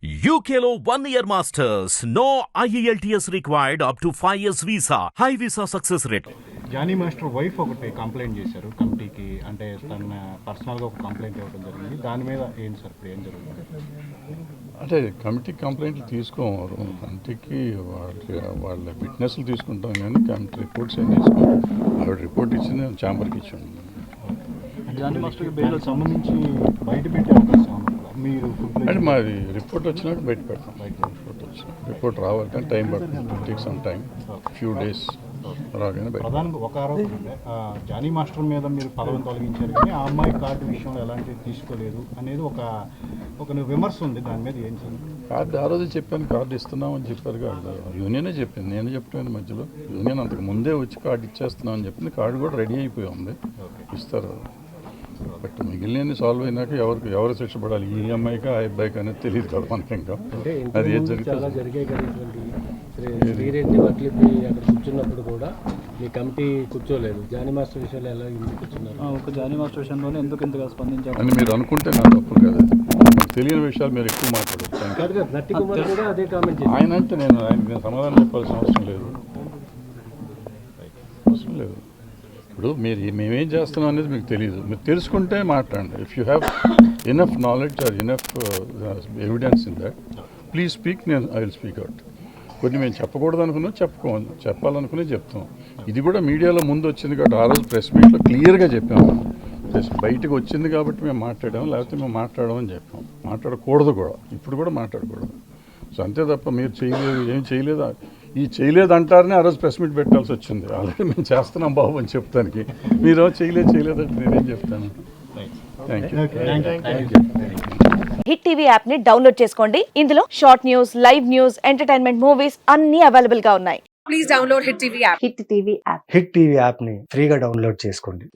UKLO 1 year masters. No IELTS required up to 5 years visa. High visa success rate. Jani master wife ఒకటి complaint చేశారు కమిటీకి, అంటే తన పర్సనల్గా ఒక కంప్లైంట్ ఇవ్వడం జరిగింది. దాని మీద ఏంటి సార్ ఇప్పుడు ఏం జరుగుతుంది? అంటే కమిటీ కంప్లైంట్లు తీసుకోవాలి. కమిటీకి వాళ్ళ విట్నెస్లు తీసుకుంటాం కానీ కమిటీ రిపోర్ట్స్ ఏం తీసుకోం. ఆవిడ రిపోర్ట్ ఇచ్చింది ఛాంబర్కి ఇచ్చాను. జానీ మాస్టర్కి బెయిల్ సంబంధించి బయట పెట్టే అవకాశం ఉంది. మీరు అంటే మాది రిపోర్ట్ వచ్చినట్టు బయట పెడతాం. రిపోర్ట్ రావాలి కానీ టైం పడుతుంది. Take some time, few days రాగానే బయట. ప్రధానంగా ఒక ఆరోపణ అంటే జానీ మాస్టర్ మీద మీరు పదవిని తొలగించారు కానీ ఆ అమ్మాయి కార్డు విషయంలో ఎలాంటివి తీసుకోలేదు అనేది ఒక విమర్శ ఉంది. దాని మీద ఏం సార్? కార్డు ఆ రోజు చెప్పాను, కార్డు ఇస్తున్నామని చెప్పారు. కార్డు యూనియనే చెప్పింది, నేను చెప్పాను మధ్యలో. యూనియన్ అంతకు ముందే వచ్చి కార్డు ఇచ్చేస్తున్నామని చెప్పింది. కార్డు కూడా రెడీ అయిపోయి ఉంది, ఇస్తారు. బట్ మిగిలిన సాల్వ్ అయినాక ఎవరు శిక్ష పడాలి, ఈ అమ్మాయికి ఆ అబ్బాయికి అనేది తెలియదు కదా మనకి. ఇంకా అది ఏం శ్రీరెడ్డి వక్లిపి అక్కడ కూర్చున్నప్పుడు కూడా మీ కమిటీ కూర్చోలేదు. జానీ మాస్టర్ విషయంలో ఎలా కూర్చున్నారు? ఒక జానీ మాస్టర్ విషయంలోనే ఎందుకు స్పందించారు అని మీరు అనుకుంటే నా తప్పు కాదు. నాకు తెలియని విషయాలు మీరు ఎక్కువ మాట్లాడచ్చు. నట్టి కుమార్ కూడా అదే కామెంట్ చేశారు. ఆయన అంటే నేను సమాధానం చెప్పాల్సిన అవసరం లేదు. ఇప్పుడు మేమేం చేస్తున్నాం అనేది మీకు తెలియదు. మీరు తెలుసుకుంటే మాట్లాడండి. If you have enough knowledge or enough evidence in that, please speak. I will speak out. కొన్ని మేము చెప్పకూడదు అనుకున్నాం, చెప్పాలనుకునే చెప్తాం. ఇది కూడా మీడియాలో ముందు వచ్చింది కాబట్టి ఆ రోజు ప్రెస్ మీట్లో క్లియర్గా చెప్పాము. బయటకు వచ్చింది కాబట్టి మేము మాట్లాడాము, లేకపోతే మేము మాట్లాడమని చెప్పాం. మాట్లాడకూడదు కూడా, ఇప్పుడు కూడా మాట్లాడకూడదు. సో అంతే తప్ప మీరు చేయలేదు, ఏం చేయలేదు, ఈ చేయలేదు అంటారని ఆ రోజు ప్రెస్ మీట్ పెట్టాల్సి వచ్చింది. ఆల్రెడీ మేము చేస్తున్నాం బాబు అని చెప్తానికి మీరు చేయలేదు అంటే నేనేం చెప్తాను. Thank you. Hit TV app ని డౌన్లోడ్ చేసుకోండి. ఇందులో short news, live news, entertainment movies అన్ని అవైలబుల్ గా ఉన్నాయి. Please download hit TV app. Hit TV app hit TV app ని ఫ్రీగా డౌన్లోడ్ చేసుకోండి.